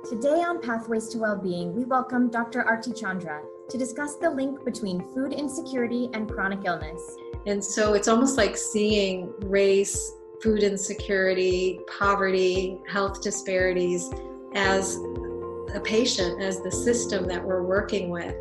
Today on Pathways to Wellbeing, we welcome Dr. Arti Chandra to discuss the link between food insecurity and chronic illness. And so it's almost like seeing race, food insecurity, poverty, health disparities as a patient, as the system that we're working with.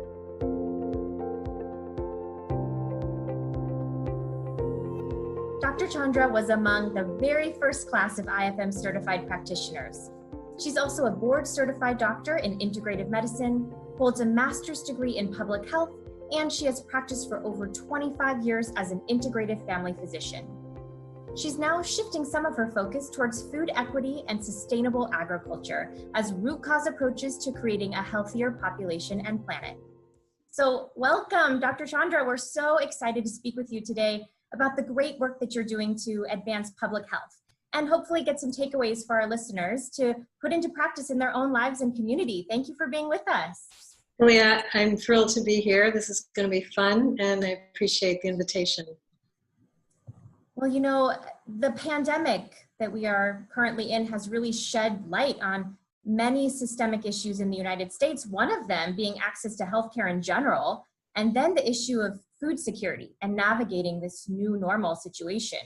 Dr. Chandra was among the very first class of IFM certified practitioners. She's also a board-certified doctor in integrative medicine, holds a master's degree in public health, and she has practiced for over 25 years as an integrative family physician. She's now shifting some of her focus towards food equity and sustainable agriculture as root cause approaches to creating a healthier population and planet. So welcome, Dr. Chandra. We're so excited to speak with you today about the great work that you're doing to advance public health and hopefully get some takeaways for our listeners to put into practice in their own lives and community. Thank you for being with us. Well, yeah, I'm thrilled to be here. This is going to be fun, and I appreciate the invitation. Well, you know, the pandemic that we are currently in has really shed light on many systemic issues in the United States, one of them being access to healthcare in general, and then the issue of food security and navigating this new normal situation.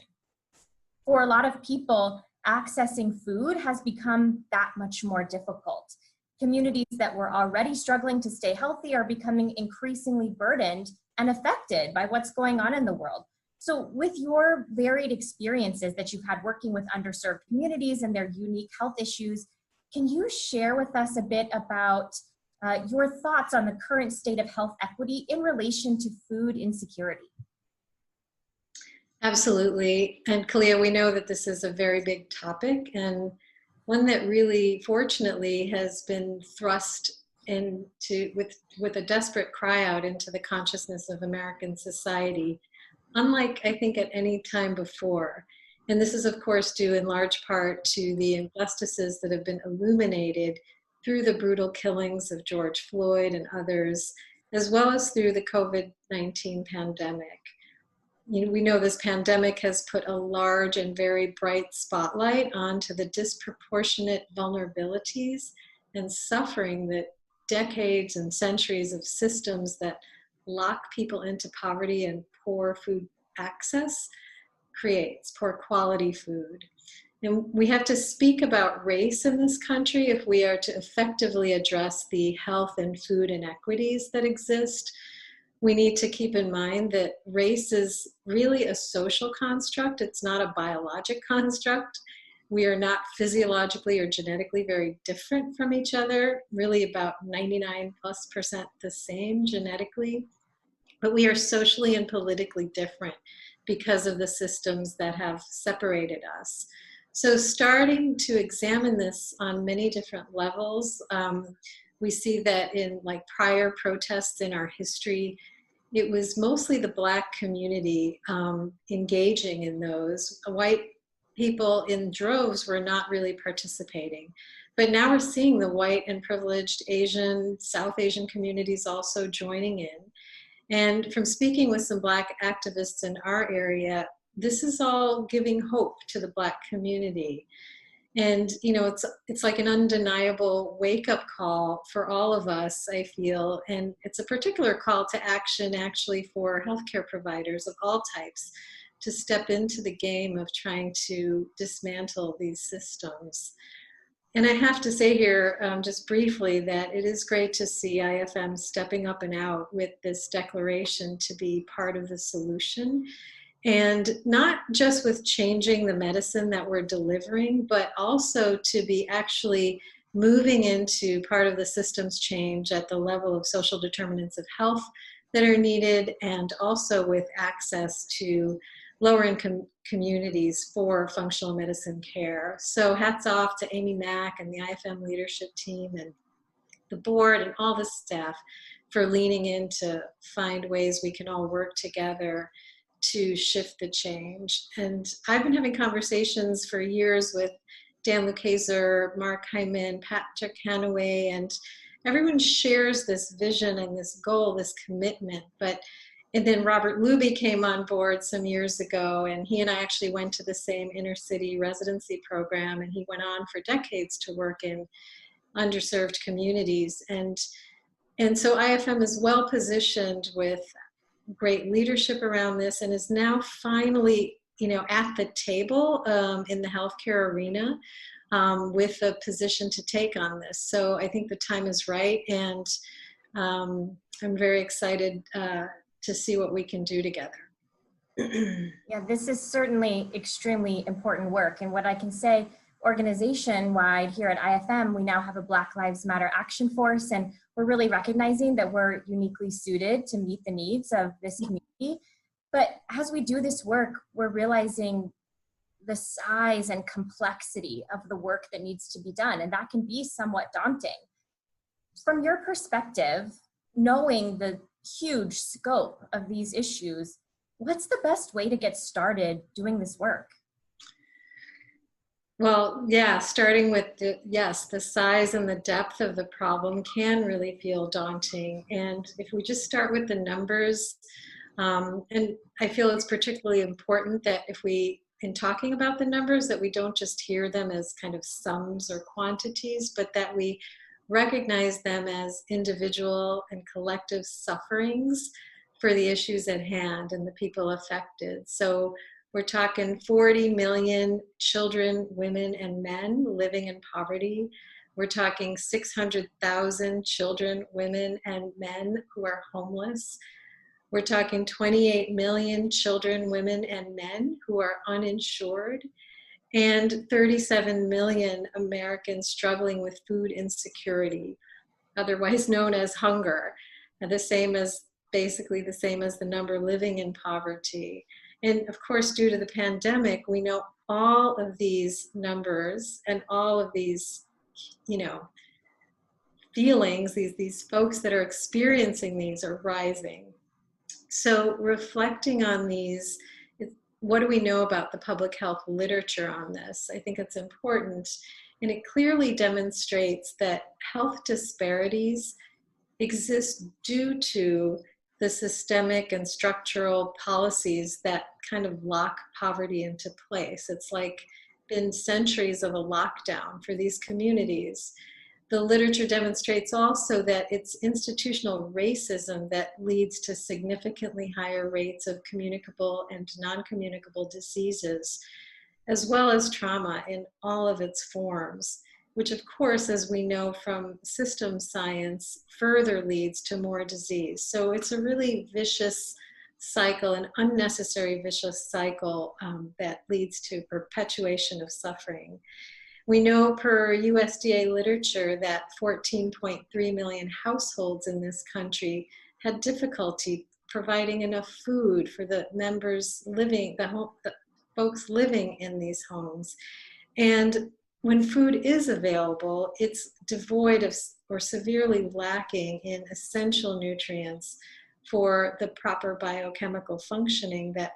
For a lot of people, accessing food has become that much more difficult. Communities that were already struggling to stay healthy are becoming increasingly burdened and affected by what's going on in the world. So with your varied experiences that you've had working with underserved communities and their unique health issues, can you share with us a bit about your thoughts on the current state of health equity in relation to food insecurity? Absolutely. And Kalia, we know that this is a very big topic and one that really, fortunately, has been thrust into with a desperate cry out into the consciousness of American society, unlike I think at any time before. And this is, of course, due in large part to the injustices that have been illuminated through the brutal killings of George Floyd and others, as well as through the COVID-19 pandemic. You know, we know this pandemic has put a large and very bright spotlight onto the disproportionate vulnerabilities and suffering that decades and centuries of systems that lock people into poverty and poor food access creates, poor quality food. And we have to speak about race in this country if we are to effectively address the health and food inequities that exist. We need to keep in mind that race is really a social construct. It's not a biologic construct. We are not physiologically or genetically very different from each other, really about 99+% the same genetically. But we are socially and politically different because of the systems that have separated us. So starting to examine this on many different levels, we see that in like prior protests in our history, it was mostly the Black community engaging in those. White people in droves were not really participating. But now we're seeing the white and privileged Asian, South Asian communities also joining in. And from speaking with some Black activists in our area, this is all giving hope to the Black community. And, you know, it's like an undeniable wake-up call for all of us, I feel. And it's a particular call to action, actually, for healthcare providers of all types to step into the game of trying to dismantle these systems. And I have to say here, just briefly, that it is great to see IFM stepping up and out with this declaration to be part of the solution. And not just with changing the medicine that we're delivering, but also to be actually moving into part of the systems change at the level of social determinants of health that are needed, and also with access to lower income communities for functional medicine care. So hats off to Amy Mack and the IFM leadership team and the board and all the staff for leaning in to find ways we can all work together to shift the change. And I've been having conversations for years with Dan Lucasar, Mark Hyman, Patrick Hanaway, and everyone shares this vision and this goal, this commitment. And then Robert Luby came on board some years ago, and he and I actually went to the same inner city residency program, and he went on for decades to work in underserved communities. And so IFM is well positioned with great leadership around this and is now finally, at the table in the healthcare arena with a position to take on this. So I think the time is right, and I'm very excited to see what we can do together. Yeah, this is certainly extremely important work. And what I can say organization-wide here at IFM, we now have a Black Lives Matter action force, and we're really recognizing that we're uniquely suited to meet the needs of this community. But as we do this work, we're realizing the size and complexity of the work that needs to be done, and that can be somewhat daunting. From your perspective, knowing the huge scope of these issues, what's the best way to get started doing this work? Well, yeah, starting with the size and the depth of the problem can really feel daunting. And if we just start with the numbers, and I feel it's particularly important that in talking about the numbers, that we don't just hear them as kind of sums or quantities, but that we recognize them as individual and collective sufferings for the issues at hand and the people affected. So we're talking 40 million children, women, and men living in poverty. We're talking 600,000 children, women, and men who are homeless. We're talking 28 million children, women, and men who are uninsured, and 37 million Americans struggling with food insecurity, otherwise known as hunger, and basically the same as the number living in poverty. And of course, due to the pandemic, we know all of these numbers and all of these, feelings, these folks that are experiencing these are rising. So reflecting on these, what do we know about the public health literature on this? I think it's important, and it clearly demonstrates that health disparities exist due to the systemic and structural policies that kind of lock poverty into place. It's like been centuries of a lockdown for these communities. The literature demonstrates also that it's institutional racism that leads to significantly higher rates of communicable and non-communicable diseases, as well as trauma in all of its forms, which of course, as we know from systems science, further leads to more disease. So it's a really vicious cycle, an unnecessary vicious cycle that leads to perpetuation of suffering. We know per USDA literature that 14.3 million households in this country had difficulty providing enough food for the members living, the folks living in these homes. And when food is available, it's devoid of or severely lacking in essential nutrients for the proper biochemical functioning that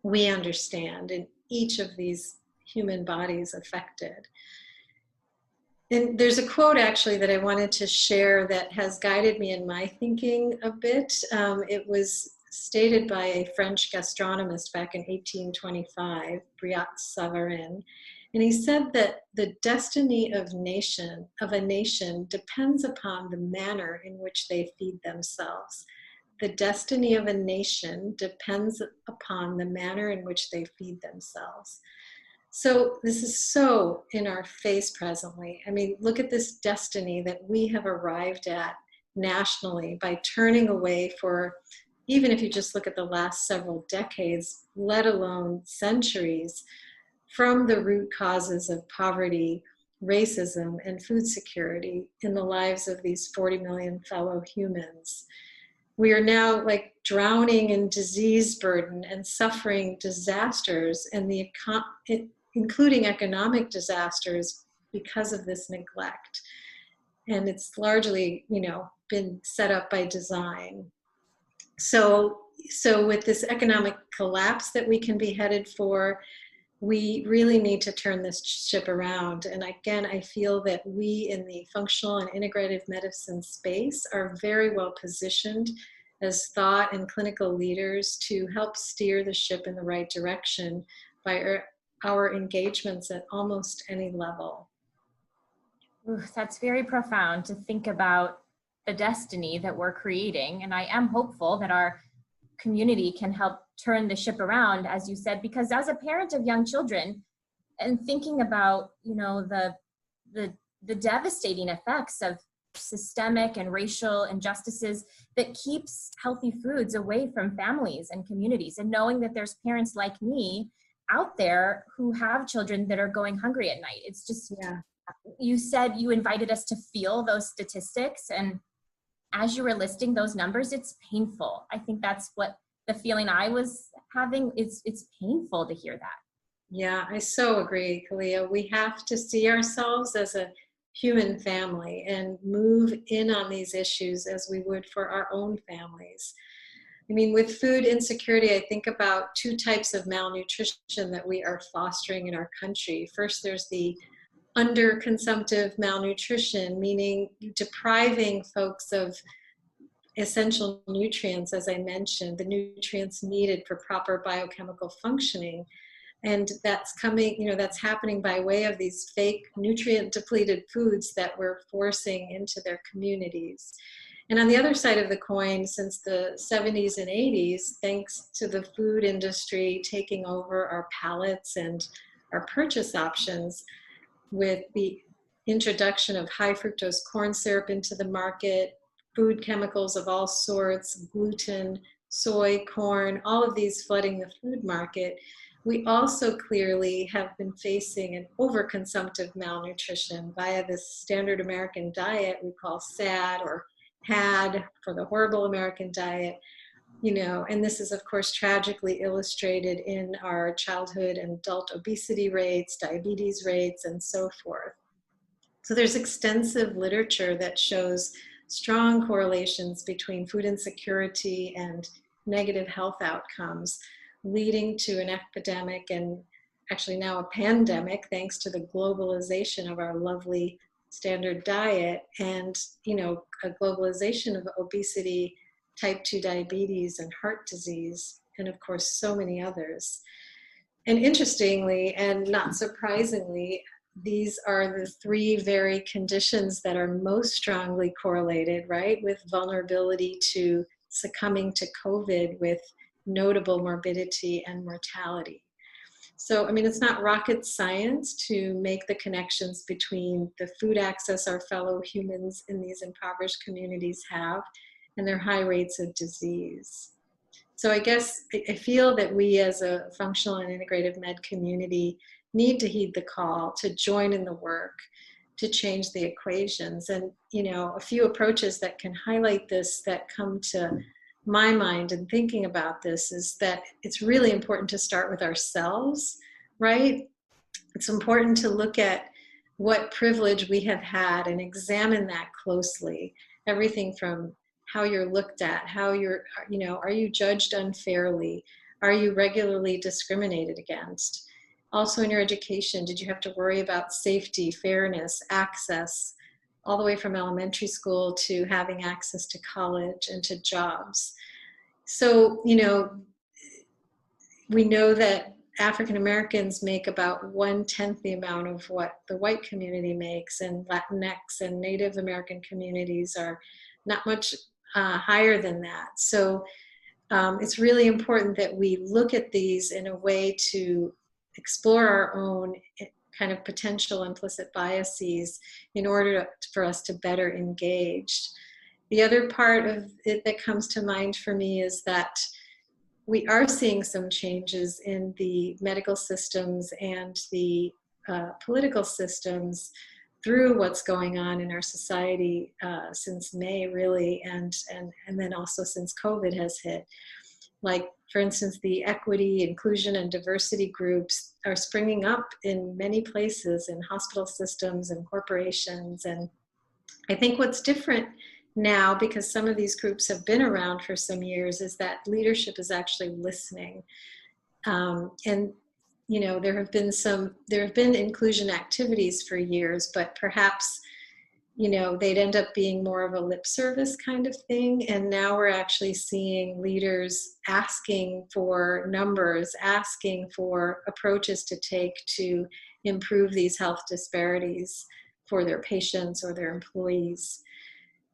we understand in each of these human bodies affected. And there's a quote actually that I wanted to share that has guided me in my thinking a bit. It was stated by a French gastronomist back in 1825, Briat Savarin. And he said that the destiny of a nation depends upon the manner in which they feed themselves. The destiny of a nation depends upon the manner in which they feed themselves. So this is so in our face presently. I mean, look at this destiny that we have arrived at nationally by turning away for, even if you just look at the last several decades, let alone centuries, from the root causes of poverty, racism, and food security in the lives of these 40 million fellow humans. We are now like drowning in disease burden and suffering disasters, and including economic disasters because of this neglect. And it's largely, been set up by design. So with this economic collapse that we can be headed for, we really need to turn this ship around. And again, I feel that we in the functional and integrative medicine space are very well positioned as thought and clinical leaders to help steer the ship in the right direction by our engagements at almost any level. Ooh, that's very profound to think about the destiny that we're creating. And I am hopeful that our community can help turn the ship around, as you said, because as a parent of young children and thinking about, you know, the devastating effects of systemic and racial injustices that keeps healthy foods away from families and communities, and knowing that there's parents like me out there who have children that are going hungry at night. It's just, Yeah. You said you invited us to feel those statistics, and as you were listing those numbers, it's painful. I think that's what the feeling I was having. It's painful to hear that. Yeah, I so agree, Kalia. We have to see ourselves as a human family and move in on these issues as we would for our own families. I mean, with food insecurity, I think about two types of malnutrition that we are fostering in our country. First, there's the underconsumptive malnutrition, meaning depriving folks of essential nutrients, as I mentioned, the nutrients needed for proper biochemical functioning. And that's coming, you know, that's happening by way of these fake nutrient depleted foods that we're forcing into their communities. And on the other side of the coin, since the 70s and 80s, thanks to the food industry taking over our palates and our purchase options, with the introduction of high fructose corn syrup into the market, food chemicals of all sorts, gluten, soy, corn, all of these flooding the food market, we also clearly have been facing an overconsumptive malnutrition via this standard American diet we call SAD or HAD for the horrible American diet. You know, and this is of course tragically illustrated in our childhood and adult obesity rates, diabetes rates, and so forth. So there's extensive literature that shows strong correlations between food insecurity and negative health outcomes, leading to an epidemic and actually now a pandemic, thanks to the globalization of our lovely standard diet and, you know, a globalization of obesity, type 2 diabetes, and heart disease, and of course so many others. And interestingly, and not surprisingly, these are the three very conditions that are most strongly correlated, right, with vulnerability to succumbing to COVID with notable morbidity and mortality. So, I mean, it's not rocket science to make the connections between the food access our fellow humans in these impoverished communities have and their high rates of disease. So I guess I feel that we as a functional and integrative med community need to heed the call to join in the work to change the equations. And, you know, a few approaches that can highlight this that come to my mind in thinking about this is that it's really important to start with ourselves, right? It's important to look at what privilege we have had and examine that closely. Everything from how you're looked at, how you're, you know, are you judged unfairly? Are you regularly discriminated against? Also in your education, did you have to worry about safety, fairness, access, all the way from elementary school to having access to college and to jobs? So, you know, we know that African Americans make about 1/10 the amount of what the white community makes, and Latinx and Native American communities are not much higher than that. So it's really important that we look at these in a way to explore our own kind of potential implicit biases in order for us to better engage. The other part of it that comes to mind for me is that we are seeing some changes in the medical systems and the political systems through what's going on in our society since May, really, and then also since COVID has hit. Like, for instance, the equity, inclusion, and diversity groups are springing up in many places in hospital systems and corporations. And I think what's different now, because some of these groups have been around for some years, is that leadership is actually listening. And you know, there have been inclusion activities for years, but perhaps, you know, they'd end up being more of a lip service kind of thing. And now we're actually seeing leaders asking for numbers, asking for approaches to take to improve these health disparities for their patients or their employees.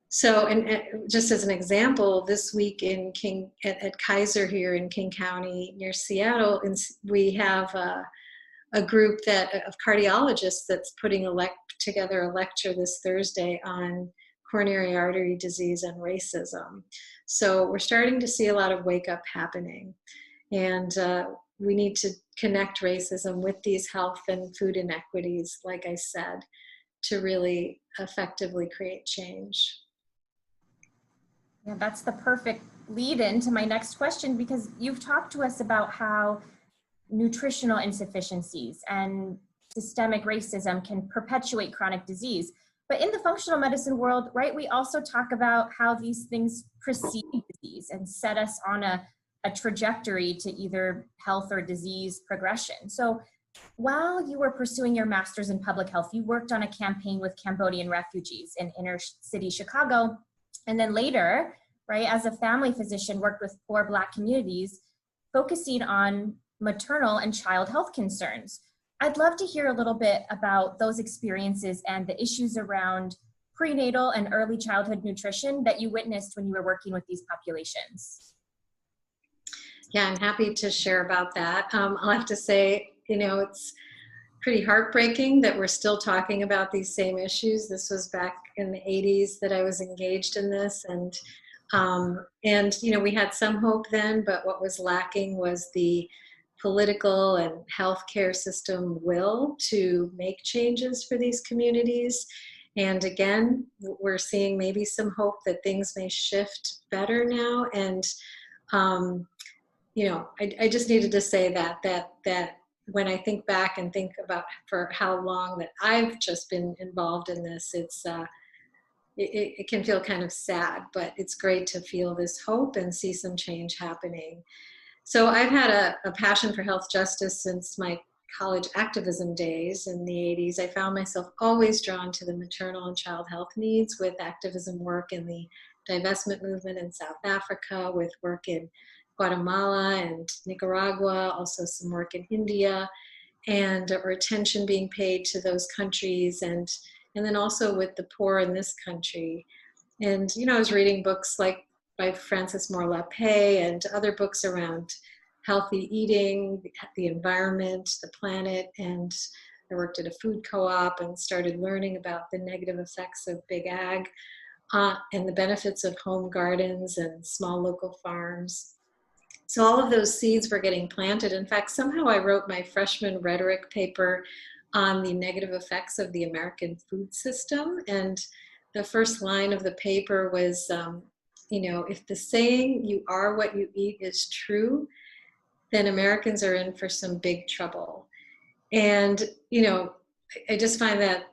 So, and just as an example, this week in at Kaiser here in King County near Seattle, we have a group of cardiologists that's putting together a lecture this Thursday on coronary artery disease and racism. So we're starting to see a lot of wake up happening, and we need to connect racism with these health and food inequities, like I said, to really effectively create change. Yeah, that's the perfect lead into my next question, because you've talked to us about how nutritional insufficiencies and systemic racism can perpetuate chronic disease. But in the functional medicine world, right, we also talk about how these things precede disease and set us on a trajectory to either health or disease progression. So while you were pursuing your master's in public health, you worked on a campaign with Cambodian refugees in inner city Chicago. And then later, right, as a family physician, worked with poor Black communities, focusing on maternal and child health concerns. I'd love to hear a little bit about those experiences and the issues around prenatal and early childhood nutrition that you witnessed when you were working with these populations. Yeah, I'm happy to share about that. I'll have to say, it's pretty heartbreaking that we're still talking about these same issues. This was back in the 80s that I was engaged in this, and we had some hope then, but what was lacking was the political and healthcare system will to make changes for these communities. And again, we're seeing maybe some hope that things may shift better now. And I just needed to say that when I think back and think about for how long that I've just been involved in this, it can feel kind of sad, but it's great to feel this hope and see some change happening. So I've had a passion for health justice since my college activism days in the 80s. I found myself always drawn to the maternal and child health needs with activism work in the divestment movement in South Africa, with work in Guatemala and Nicaragua, also some work in India, and attention being paid to those countries, and then also with the poor in this country. And, I was reading books like by Frances Moore Lappé and other books around healthy eating, the environment, the planet, and I worked at a food co-op and started learning about the negative effects of big ag and the benefits of home gardens and small local farms. So all of those seeds were getting planted. In fact, somehow I wrote my freshman rhetoric paper on the negative effects of the American food system. And the first line of the paper was, if the saying "you are what you eat" is true, then Americans are in for some big trouble. And, I just find that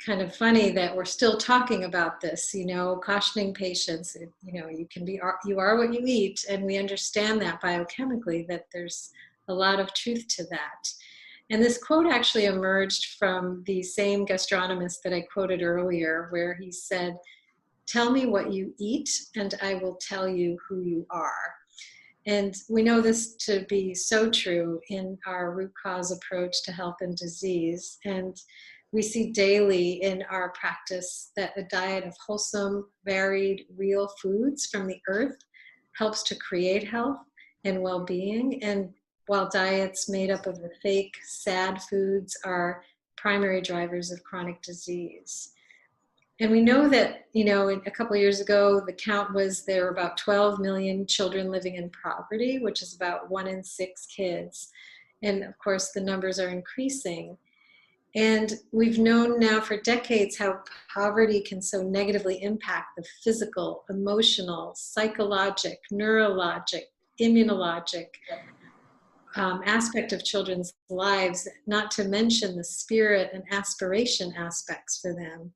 kind of funny that we're still talking about this, cautioning patients, you are what you eat. And we understand that biochemically, that there's a lot of truth to that. And this quote actually emerged from the same gastronomist that I quoted earlier, where he said, "Tell me what you eat and I will tell you who you are." And we know this to be so true in our root cause approach to health and disease. And we see daily in our practice that a diet of wholesome, varied, real foods from the earth helps to create health and well-being. And while diets made up of the fake, sad foods are primary drivers of chronic disease. And we know that, a couple of years ago, the count was there were about 12 million children living in poverty, which is about 1 in 6 kids. And of course, the numbers are increasing. And we've known now for decades how poverty can so negatively impact the physical, emotional, psychologic, neurologic, immunologic aspect of children's lives, not to mention the spirit and aspiration aspects for them.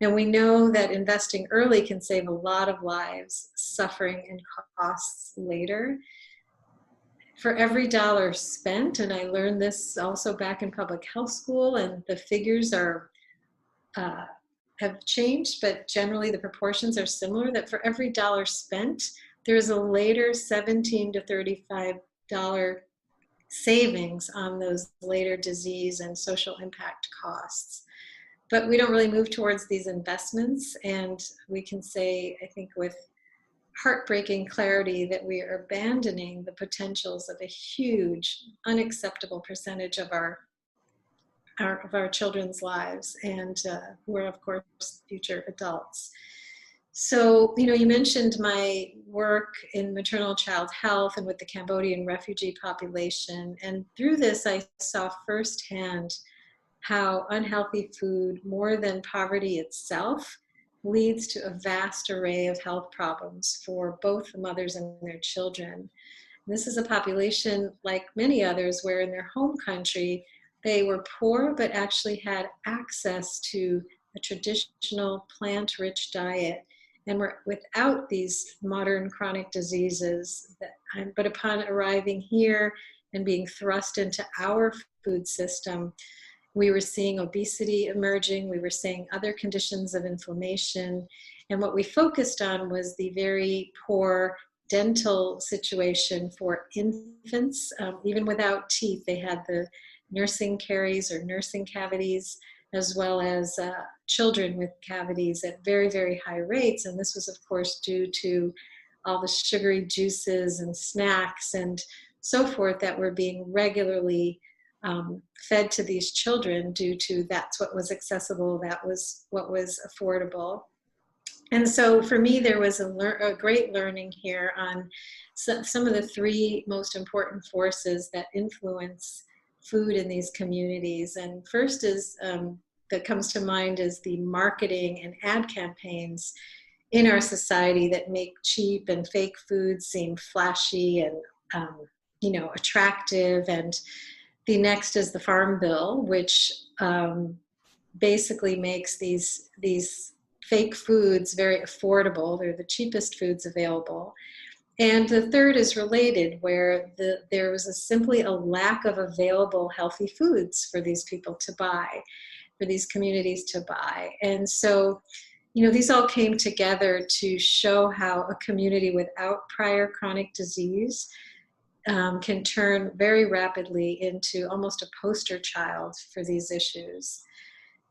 And we know that investing early can save a lot of lives, suffering, and costs later. For every dollar spent, and I learned this also back in public health school, and the figures have changed, but generally the proportions are similar, that for every dollar spent, there's a later $17 to $35 savings on those later disease and social impact costs. but we don't really move towards these investments. And we can say, I think with heartbreaking clarity, that we are abandoning the potentials of a huge, unacceptable percentage of our children's lives, and who are, of course, future adults. So, you mentioned my work in maternal child health and with the Cambodian refugee population. And through this, I saw firsthand how unhealthy food, more than poverty itself, leads to a vast array of health problems for both the mothers and their children. This is a population, like many others, where in their home country, they were poor, but actually had access to a traditional plant-rich diet and were without these modern chronic diseases. But upon arriving here and being thrust into our food system, we were seeing obesity emerging, we were seeing other conditions of inflammation, and what we focused on was the very poor dental situation for infants. Even without teeth, they had the nursing caries or nursing cavities, as well as children with cavities at very, very high rates. And this was, of course, due to all the sugary juices and snacks and so forth that were being regularly fed to these children, due to that's what was accessible, that was what was affordable. And so for me, there was a great learning here on some of the three most important forces that influence food in these communities. And first is, that comes to mind, is the marketing and ad campaigns in our society that make cheap and fake foods seem flashy and attractive. And the next is the Farm Bill, which basically makes these fake foods very affordable. They're the cheapest foods available. And the third is related, where there was simply a lack of available healthy foods for these people to buy, for these communities to buy. And so, these all came together to show how a community without prior chronic disease can turn very rapidly into almost a poster child for these issues.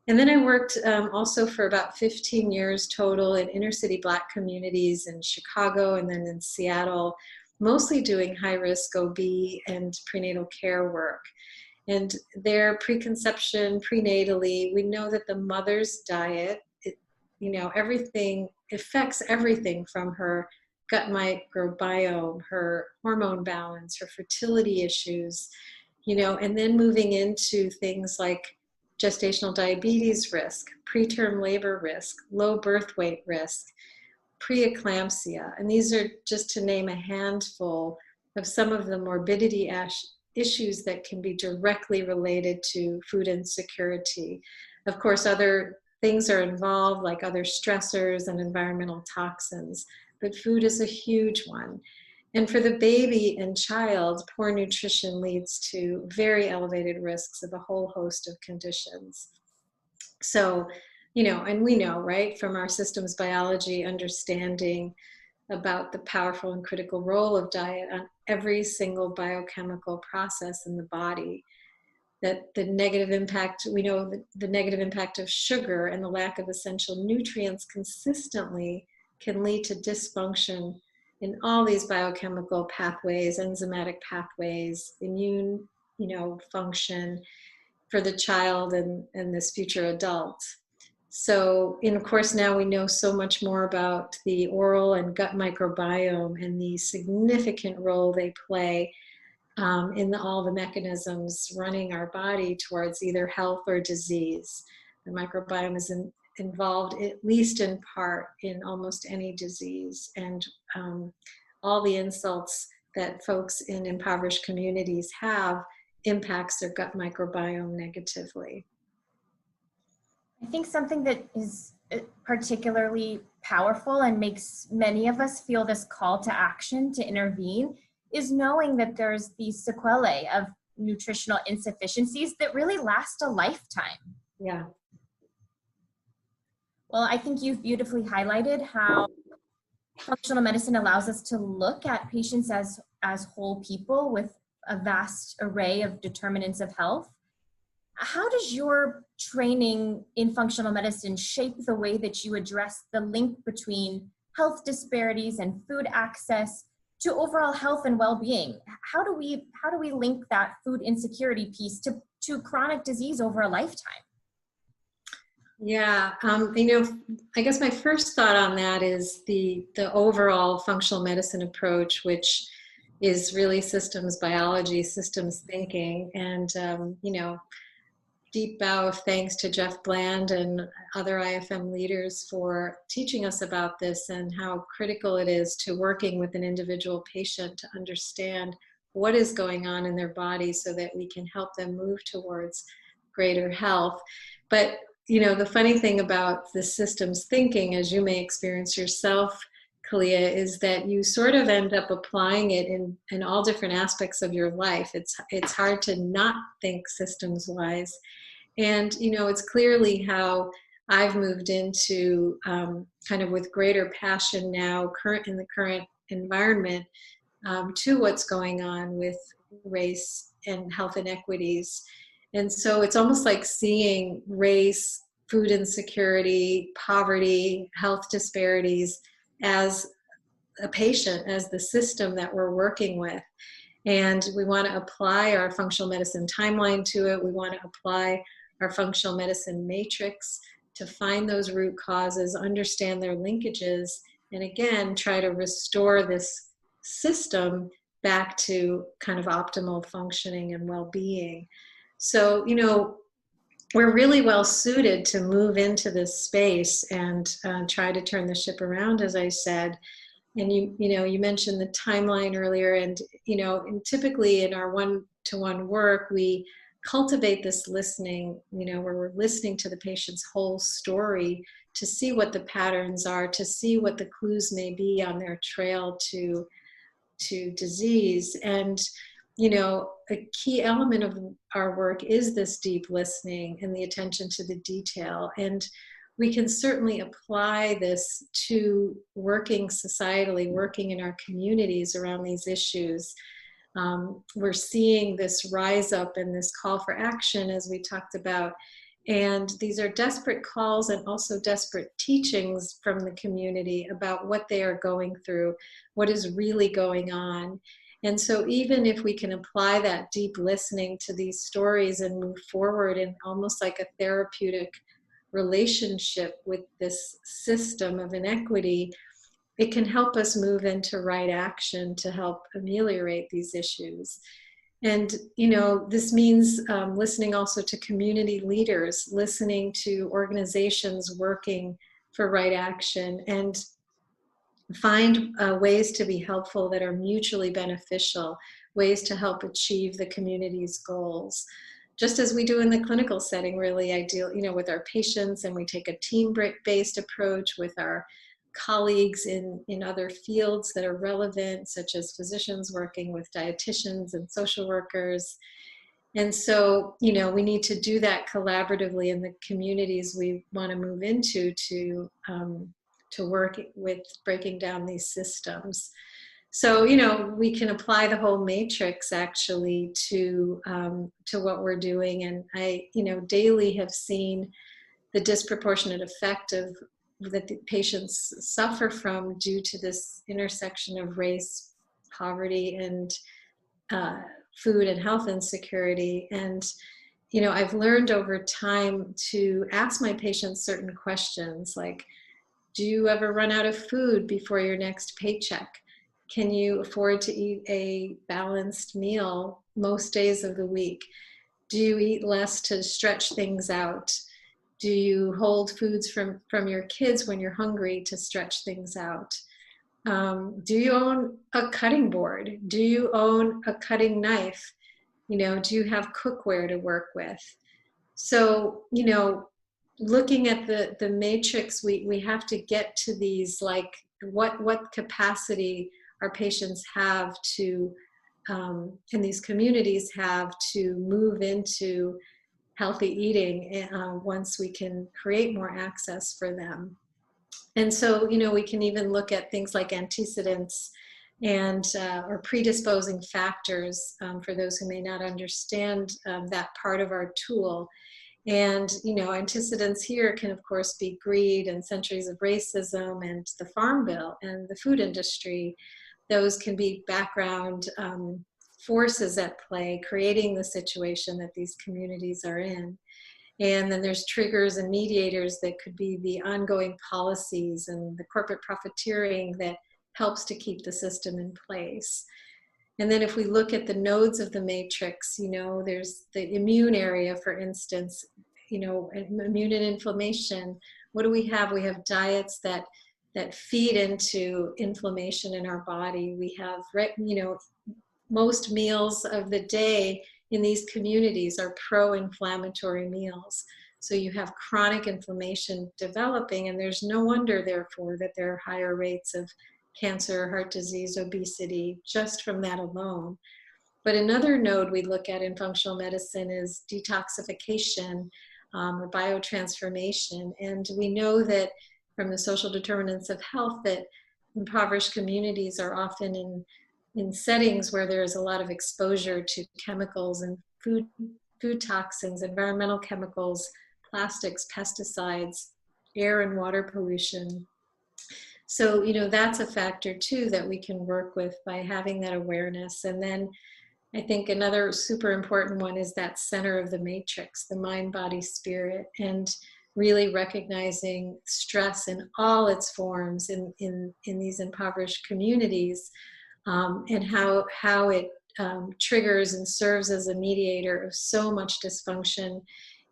And then I worked also for about 15 years total in inner city Black communities in Chicago and then in Seattle, mostly doing high-risk OB and prenatal care work. And their preconception, prenatally, we know that the mother's diet, everything affects everything from her gut microbiome, her hormone balance, her fertility issues, and then moving into things like gestational diabetes risk, preterm labor risk, low birth weight risk, preeclampsia. And these are just to name a handful of some of the morbidity issues that can be directly related to food insecurity. Of course, other things are involved, like other stressors and environmental toxins, but food is a huge one. And for the baby and child, poor nutrition leads to very elevated risks of a whole host of conditions. So, and we know, right, from our systems biology understanding about the powerful and critical role of diet on every single biochemical process in the body, that the negative impact, we know the negative impact of sugar and the lack of essential nutrients consistently can lead to dysfunction in all these biochemical pathways, enzymatic pathways, immune, function for the child and this future adult. So, and of course, now we know so much more about the oral and gut microbiome and the significant role they play in all the mechanisms running our body towards either health or disease. The microbiome is involved, at least in part, in almost any disease. And all the insults that folks in impoverished communities have impacts their gut microbiome negatively. I think something that is particularly powerful and makes many of us feel this call to action to intervene is knowing that there's these sequelae of nutritional insufficiencies that really last a lifetime. Yeah. Well, I think you've beautifully highlighted how functional medicine allows us to look at patients as whole people with a vast array of determinants of health. How does your training in functional medicine shape the way that you address the link between health disparities and food access to overall health and well-being? How do we link that food insecurity piece to chronic disease over a lifetime? Yeah, I guess my first thought on that is the overall functional medicine approach, which is really systems biology, systems thinking, and deep bow of thanks to Jeff Bland and other IFM leaders for teaching us about this and how critical it is to working with an individual patient to understand what is going on in their body so that we can help them move towards greater health. But the funny thing about the systems thinking, as you may experience yourself, Kalia, is that you sort of end up applying it in all different aspects of your life. It's hard to not think systems wise. And, it's clearly how I've moved into kind of with greater passion now in the current environment to what's going on with race and health inequities. And so it's almost like seeing race, food insecurity, poverty, health disparities as a patient, as the system that we're working with. And we want to apply our functional medicine timeline to it. We want to apply our functional medicine matrix to find those root causes, understand their linkages, and again, try to restore this system back to kind of optimal functioning and well-being. So, we're really well suited to move into this space and try to turn the ship around, as I said. And you mentioned the timeline earlier, and typically in our one-to-one work, we cultivate this listening, where we're listening to the patient's whole story to see what the patterns are, to see what the clues may be on their trail to disease. And a key element of our work is this deep listening and the attention to the detail. And we can certainly apply this to working societally, working in our communities around these issues. We're seeing this rise up and this call for action, as we talked about. And these are desperate calls and also desperate teachings from the community about what they are going through, what is really going on. And so even if we can apply that deep listening to these stories and move forward in almost like a therapeutic relationship with this system of inequity, it can help us move into right action to help ameliorate these issues. And, this means listening also to community leaders, listening to organizations working for right action, and find ways to be helpful that are mutually beneficial, ways to help achieve the community's goals. Just as we do in the clinical setting, really, I deal, with our patients, and we take a team-based approach with our colleagues in other fields that are relevant, such as physicians working with dietitians and social workers. And so, we need to do that collaboratively in the communities we want to move into to work with breaking down these systems. So, we can apply the whole matrix actually to what we're doing. And I, daily have seen the disproportionate effect that the patients suffer from due to this intersection of race, poverty, and food and health insecurity. And, I've learned over time to ask my patients certain questions like, do you ever run out of food before your next paycheck? Can you afford to eat a balanced meal most days of the week? Do you eat less to stretch things out? Do you hold foods from your kids when you're hungry to stretch things out? Do you own a cutting board? Do you own a cutting knife? Do you have cookware to work with? So, looking at the matrix, we have to get to these, like, what capacity our patients have to, and these communities have to move into healthy eating once we can create more access for them. And so, we can even look at things like antecedents and or predisposing factors, for those who may not understand that part of our tool. And, you know, antecedents here can, of course, be greed and centuries of racism and the Farm Bill and the food industry. Those can be background forces at play, creating the situation that these communities are in. And then there's triggers and mediators that could be the ongoing policies and the corporate profiteering that helps to keep the system in place. And then if we look at the nodes of the matrix, you know, there's the immune area, for instance, you know, immune and inflammation. What do we have? We have diets that feed into inflammation in our body. We have, you know, most meals of the day in these communities are pro-inflammatory meals. So you have chronic inflammation developing, and there's no wonder, therefore, that there are higher rates of cancer, heart disease, obesity, just from that alone. But another node we look at in functional medicine is detoxification or biotransformation. And we know that from the social determinants of health that impoverished communities are often in settings where there is a lot of exposure to chemicals and food toxins, environmental chemicals, plastics, pesticides, air and water pollution. So, you know, that's a factor too that we can work with by having that awareness. And then I think another super important one is that center of the matrix, the mind, body, spirit, and really recognizing stress in all its forms in these impoverished communities, and how it triggers and serves as a mediator of so much dysfunction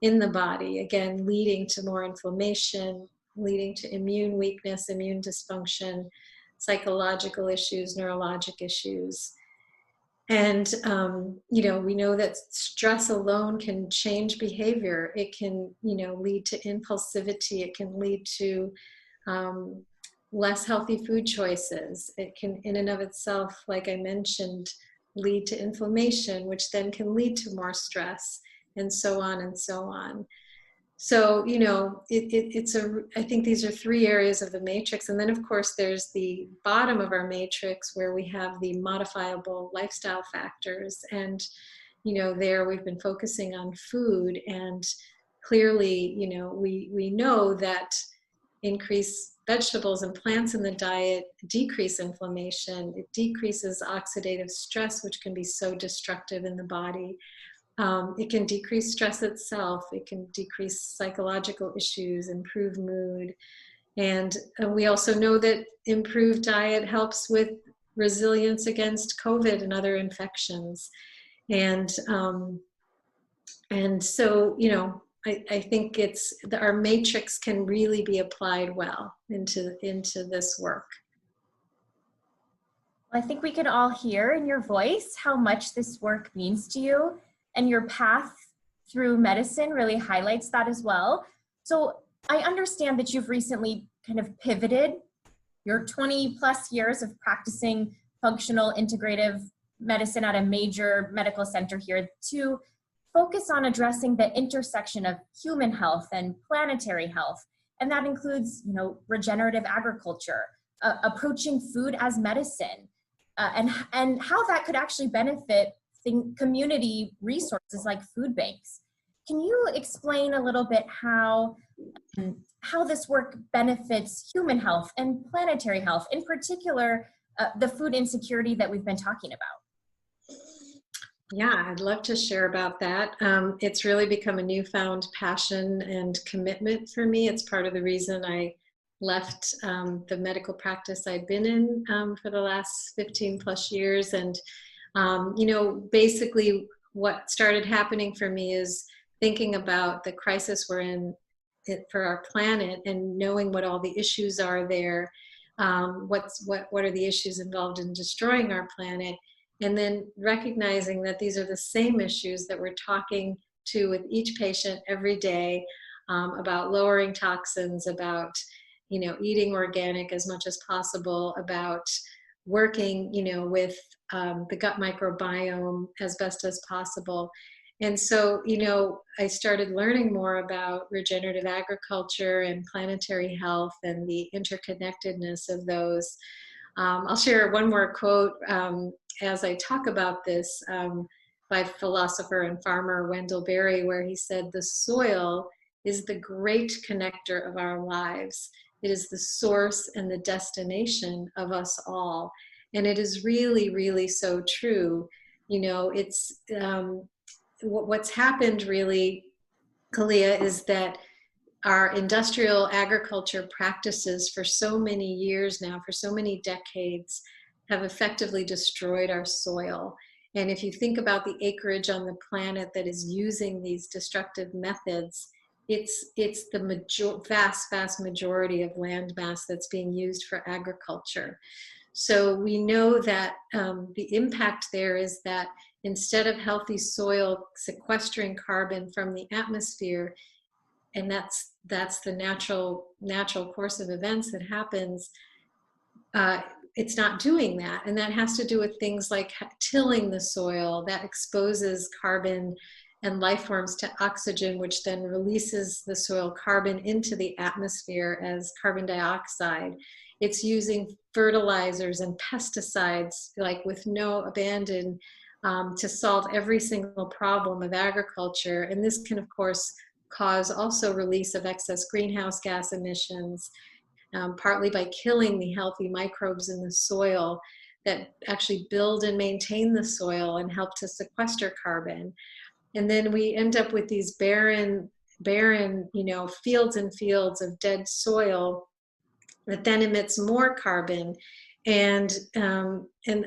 in the body, again, leading to more inflammation, leading to immune weakness, immune dysfunction, psychological issues, neurologic issues. And, you know, we know that stress alone can change behavior. It can, you know, lead to impulsivity. It can lead to less healthy food choices. It can, in and of itself, like I mentioned, lead to inflammation, which then can lead to more stress, and so on and so on. So, you know, I think these are three areas of the matrix. And then, of course, there's the bottom of our matrix where we have the modifiable lifestyle factors. And, you know, there we've been focusing on food. And clearly, you know, we know that increased vegetables and plants in the diet decrease inflammation. It decreases oxidative stress, which can be so destructive in the body. It can decrease stress itself. It can decrease psychological issues, improve mood. And we also know that improved diet helps with resilience against COVID and other infections. And so, you know, I think our matrix can really be applied well into this work. I think we can all hear in your voice how much this work means to you, and your path through medicine really highlights that as well. So I understand that you've recently kind of pivoted your 20 plus years of practicing functional integrative medicine at a major medical center here to focus on addressing the intersection of human health and planetary health. And that includes, you know, regenerative agriculture, approaching food as medicine, and how that could actually benefit community resources like food banks. Can you explain a little bit how this work benefits human health and planetary health, in particular, the food insecurity that we've been talking about? Yeah, I'd love to share about that. It's really become a newfound passion and commitment for me. It's part of the reason I left the medical practice I'd been in for the last 15 plus years. And you know, basically what started happening for me is thinking about the crisis we're in for our planet and knowing what all the issues are there, what are the issues involved in destroying our planet, and then recognizing that these are the same issues that we're talking to with each patient every day, about lowering toxins, about, you know, eating organic as much as possible, about working, you know, with the gut microbiome as best as possible. And so, you know, I started learning more about regenerative agriculture and planetary health and the interconnectedness of those. I'll share one more quote as I talk about this by philosopher and farmer Wendell Berry, where he said, "The soil is the great connector of our lives. It is the source and the destination of us all." And it is really, really so true. You know, it's what's happened really, Kalia, is that our industrial agriculture practices for so many years now, for so many decades, have effectively destroyed our soil. And if you think about the acreage on the planet that is using these destructive methods, it's the vast majority of land mass that's being used for agriculture. So we know that the impact there is that instead of healthy soil sequestering carbon from the atmosphere, and that's the natural course of events that happens, it's not doing that. And that has to do with things like tilling the soil that exposes carbon and life forms to oxygen, which then releases the soil carbon into the atmosphere as carbon dioxide. It's using fertilizers and pesticides, like with no abandon, to solve every single problem of agriculture. And this can, of course, cause also release of excess greenhouse gas emissions, partly by killing the healthy microbes in the soil that actually build and maintain the soil and help to sequester carbon. And then we end up with these barren, fields and fields of dead soil that then emits more carbon, and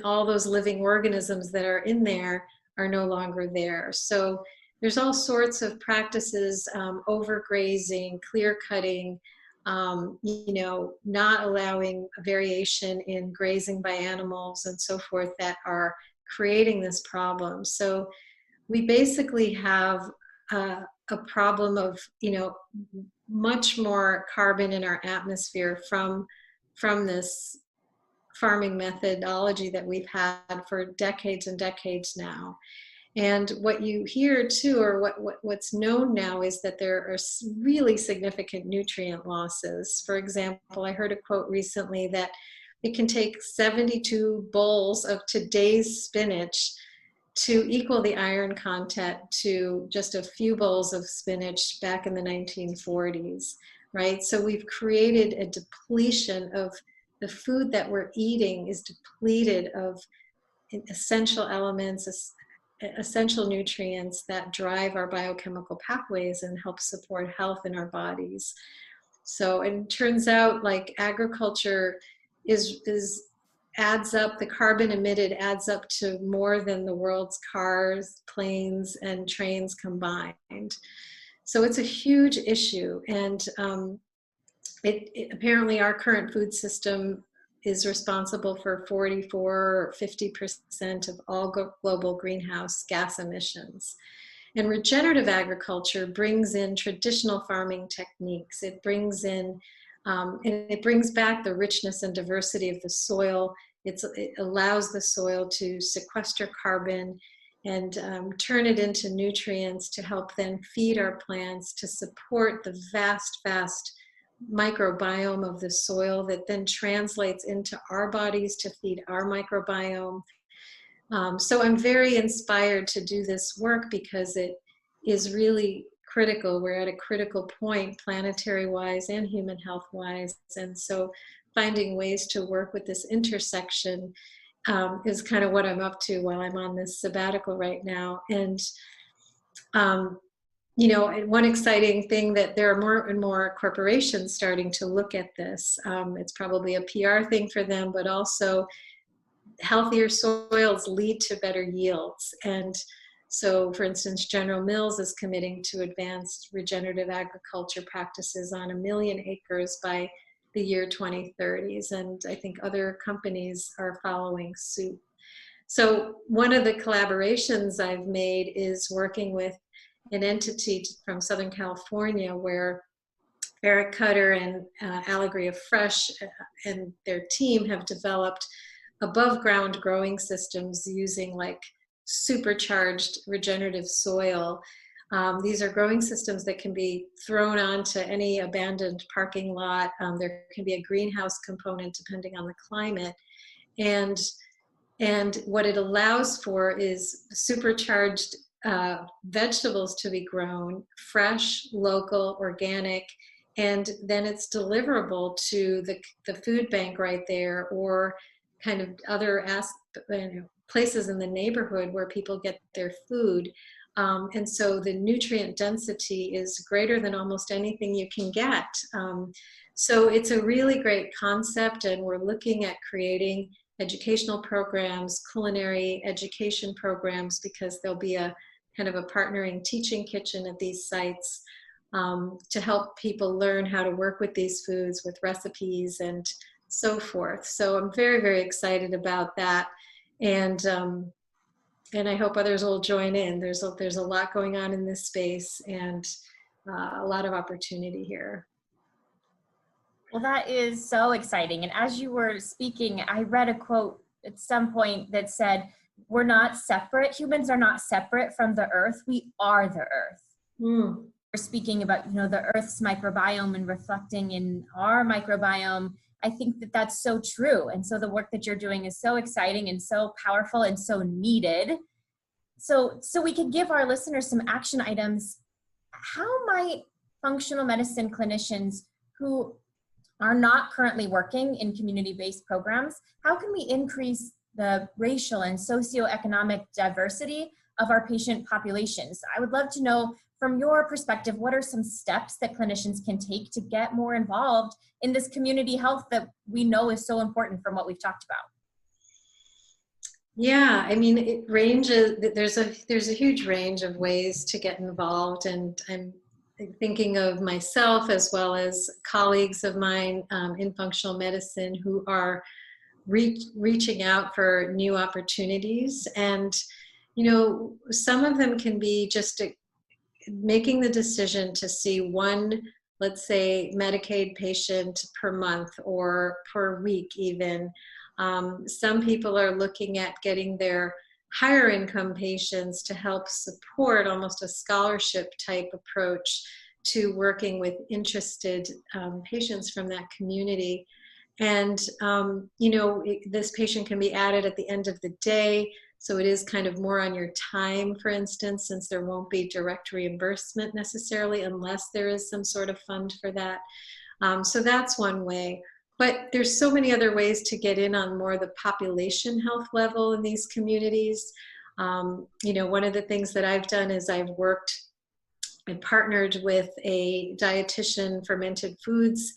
all those living organisms that are in there are no longer there. So there's all sorts of practices, overgrazing, clear cutting, not allowing variation in grazing by animals and so forth, that are creating this problem. So we basically have a problem of, much more carbon in our atmosphere from this farming methodology that we've had for decades and decades now. And what you hear too, or what's known now, is that there are really significant nutrient losses. For example, I heard a quote recently that it can take 72 bowls of today's spinach to equal the iron content to just a few bowls of spinach back in the 1940s, right? So we've created a depletion of the food that we're eating, is depleted of essential elements, essential nutrients that drive our biochemical pathways and help support health in our bodies. So it turns out, like, agriculture adds up, the carbon emitted adds up to more than the world's cars, planes, and trains combined. So it's a huge issue. And apparently our current food system is responsible for 44 or 50% of all global greenhouse gas emissions. And regenerative agriculture brings in traditional farming techniques. It brings in, and it brings back the richness and diversity of the soil. It allows the soil to sequester carbon and turn it into nutrients to help then feed our plants, to support the vast microbiome of the soil that then translates into our bodies to feed our microbiome. So I'm very inspired to do this work because it is really critical. We're at a critical point, planetary-wise and human health-wise. And so finding ways to work with this intersection is kind of what I'm up to while I'm on this sabbatical right now. And one exciting thing, that there are more and more corporations starting to look at this. It's probably a PR thing for them, but also healthier soils lead to better yields. And so, for instance, General Mills is committing to advanced regenerative agriculture practices on 1 million acres by the year 2030s. And I think other companies are following suit. So one of the collaborations I've made is working with an entity from Southern California, where Eric Cutter and Allegory of Fresh and their team have developed above ground growing systems using like supercharged regenerative soil These are growing systems that can be thrown onto any abandoned parking lot. There can be a greenhouse component depending on the climate. And what it allows for is supercharged vegetables to be grown, fresh, local, organic, and then it's deliverable to the food bank right there, or kind of other places in the neighborhood where people get their food. And so the nutrient density is greater than almost anything you can get. So it's a really great concept, and we're looking at creating educational programs, culinary education programs, because there'll be a kind of a partnering teaching kitchen at these sites to help people learn how to work with these foods, with recipes and so forth. So I'm very, very excited about that. And I hope others will join in. There's a lot going on in this space, and a lot of opportunity here. Well, that is so exciting. And as you were speaking, I read a quote at some point that said, we're not separate. Humans are not separate from the earth. We are the earth. We're speaking about, you know, the earth's microbiome and reflecting in our microbiome. I think that that's so true. And so the work that you're doing is so exciting and so powerful and so needed. So we can give our listeners some action items. How might functional medicine clinicians who are not currently working in community-based programs, how can we increase the racial and socioeconomic diversity of our patient populations? I would love to know, from your perspective, what are some steps that clinicians can take to get more involved in this community health that we know is so important from what we've talked about? Yeah, I mean, it ranges. There's a huge range of ways to get involved, and I'm thinking of myself as well as colleagues of mine in functional medicine who are reaching out for new opportunities. And, you know, some of them can be just making the decision to see one, let's say, Medicaid patient per month or per week even. Some people are looking at getting their higher income patients to help support almost a scholarship type approach to working with interested patients from that community. And, you know, this patient can be added at the end of the day. So it is kind of more on your time, for instance, since there won't be direct reimbursement necessarily unless there is some sort of fund for that. So that's one way. But there's so many other ways to get in on more the population health level in these communities. You know, one of the things that I've done is I've partnered with a dietitian, fermented foods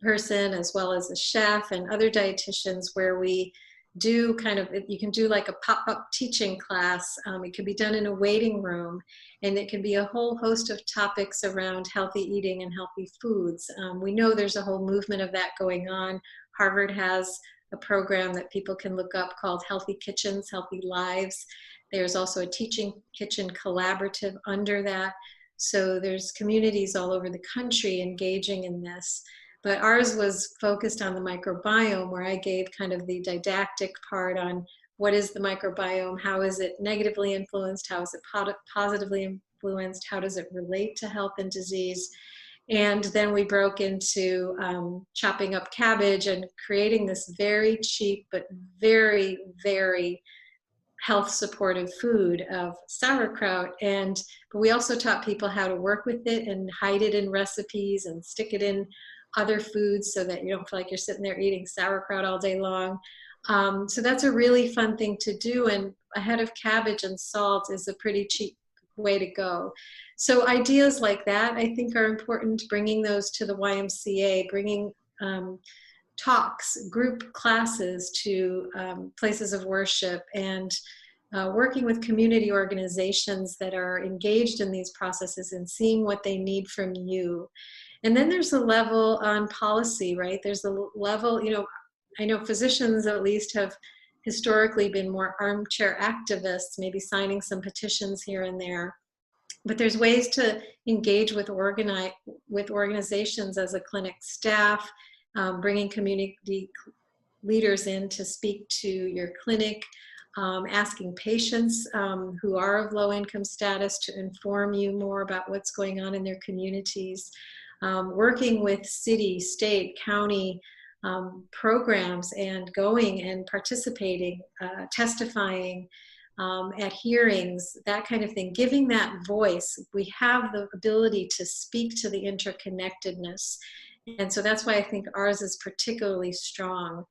person, as well as a chef and other dietitians, where we do kind of, you can do like a pop-up teaching class. It can be done in a waiting room, and it can be a whole host of topics around healthy eating and healthy foods. We know there's a whole movement of that going on. Harvard has a program that people can look up called Healthy Kitchens, Healthy Lives. There's also a teaching kitchen collaborative under that. So there's communities all over the country engaging in this. But ours was focused on the microbiome, where I gave kind of the didactic part on what is the microbiome, how is it negatively influenced, how is it positively influenced, how does it relate to health and disease. And then we broke into chopping up cabbage and creating this very cheap but very, very health supportive food of sauerkraut. But we also taught people how to work with it and hide it in recipes and stick it in other foods so that you don't feel like you're sitting there eating sauerkraut all day long. So that's a really fun thing to do. And a head of cabbage and salt is a pretty cheap way to go. So ideas like that, I think, are important, bringing those to the YMCA, bringing talks, group classes to places of worship, and working with community organizations that are engaged in these processes and seeing what they need from you. And then there's a level on policy, right? There's a level, you know, I know physicians at least have historically been more armchair activists, maybe signing some petitions here and there. But there's ways to engage with organizations as a clinic staff, bringing community leaders in to speak to your clinic. asking patients who are of low income status to inform you more about what's going on in their communities, working with city, state, county programs, and going and participating, testifying at hearings, that kind of thing, giving that voice. We have the ability to speak to the interconnectedness. And so that's why I think ours is particularly strong.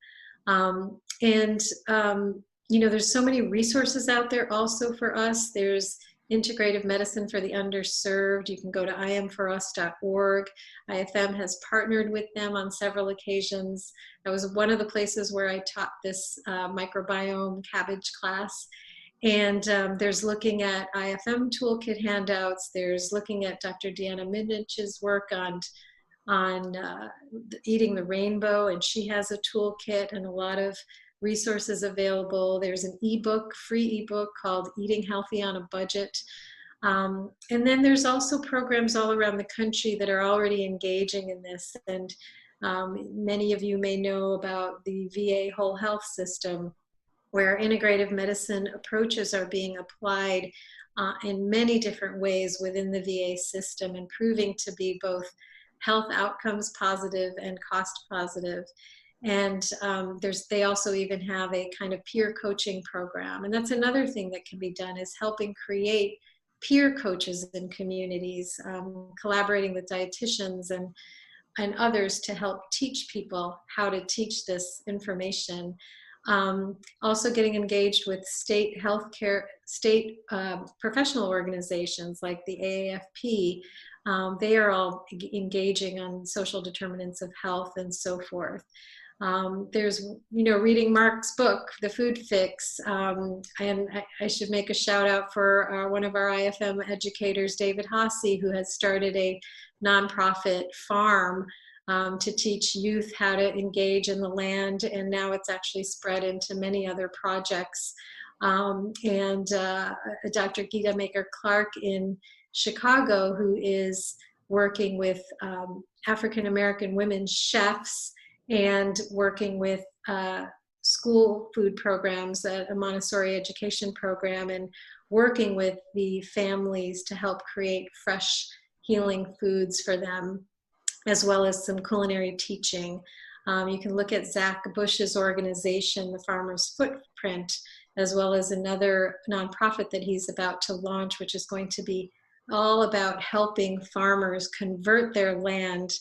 You know, there's so many resources out there also for us. There's integrative medicine for the underserved. You can go to imforus.org. IFM has partnered with them on several occasions. That was one of the places where I taught this microbiome cabbage class. And there's looking at IFM toolkit handouts. There's looking at Dr. Deanna Midnich's work on eating the rainbow, and she has a toolkit and a lot of resources available. There's an ebook, free ebook called Eating Healthy on a Budget. And then there's also programs all around the country that are already engaging in this. And many of you may know about the VA whole health system, where integrative medicine approaches are being applied in many different ways within the VA system, and proving to be both health outcomes positive and cost positive. And they also even have a kind of peer coaching program. And that's another thing that can be done, is helping create peer coaches in communities, collaborating with dietitians and others to help teach people how to teach this information. Also getting engaged with state healthcare, state professional organizations like the AAFP. They are all engaging on social determinants of health and so forth. There's, you know, reading Mark's book, The Food Fix, and I should make a shout out for one of our IFM educators, David Hasse, who has started a nonprofit farm to teach youth how to engage in the land, and now it's actually spread into many other projects. Dr. Gita Maker-Clark in Chicago, who is working with African-American women chefs and working with school food programs, a Montessori education program, and working with the families to help create fresh, healing foods for them, as well as some culinary teaching. You can look at Zach Bush's organization, The Farmer's Footprint, as well as another nonprofit that he's about to launch, which is going to be all about helping farmers convert their land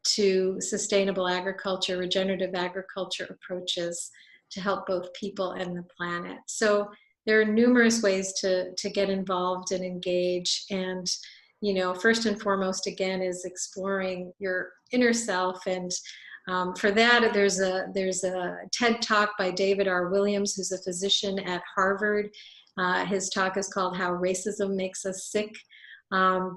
to sustainable agriculture, regenerative agriculture approaches to help both people and the planet. So there are numerous ways to get involved and engage. And, you know, first and foremost, again, is exploring your inner self. And for that, there's a TED Talk by David R. Williams, who's a physician at Harvard. His talk is called How Racism Makes Us Sick.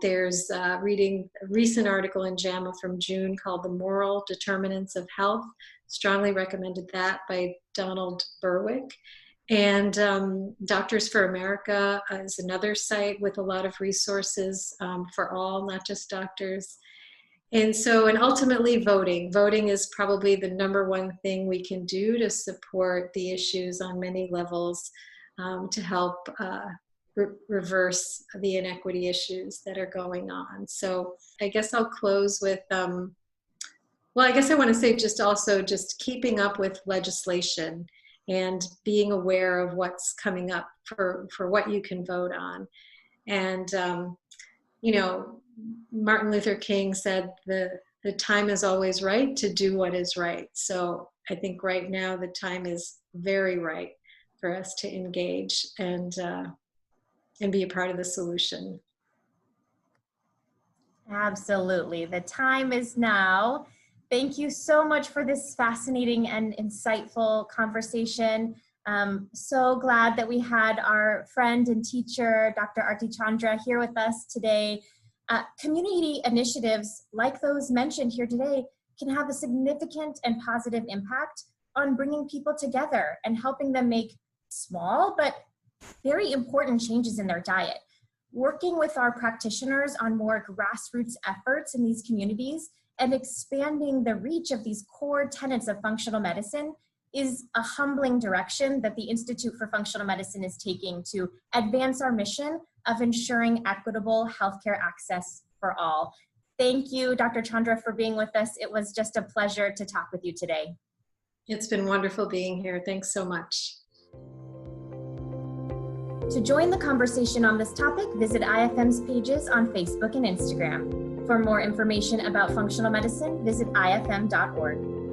There's reading a recent article in JAMA from June called The Moral Determinants of Health. Strongly recommended that, by Donald Berwick. And Doctors for America is another site with a lot of resources for all, not just doctors. And so, and ultimately voting. Voting is probably the number one thing we can do to support the issues on many levels, to help reverse the inequity issues that are going on. So I guess I'll close with, well, I guess I want to say just keeping up with legislation and being aware of what's coming up for what you can vote on. And, you know, Martin Luther King said the time is always right to do what is right. So I think right now the time is very right for us to engage and be a part of the solution. Absolutely. The time is now. Thank you so much for this fascinating and insightful conversation. So glad that we had our friend and teacher, Dr. Arti Chandra, here with us today. Community initiatives like those mentioned here today can have a significant and positive impact on bringing people together and helping them make small but very important changes in their diet. Working with our practitioners on more grassroots efforts in these communities and expanding the reach of these core tenets of functional medicine is a humbling direction that the Institute for Functional Medicine is taking to advance our mission of ensuring equitable healthcare access for all. Thank you, Dr. Chandra, for being with us. It was just a pleasure to talk with you today. It's been wonderful being here. Thanks so much. To join the conversation on this topic, visit IFM's pages on Facebook and Instagram. For more information about functional medicine, visit ifm.org.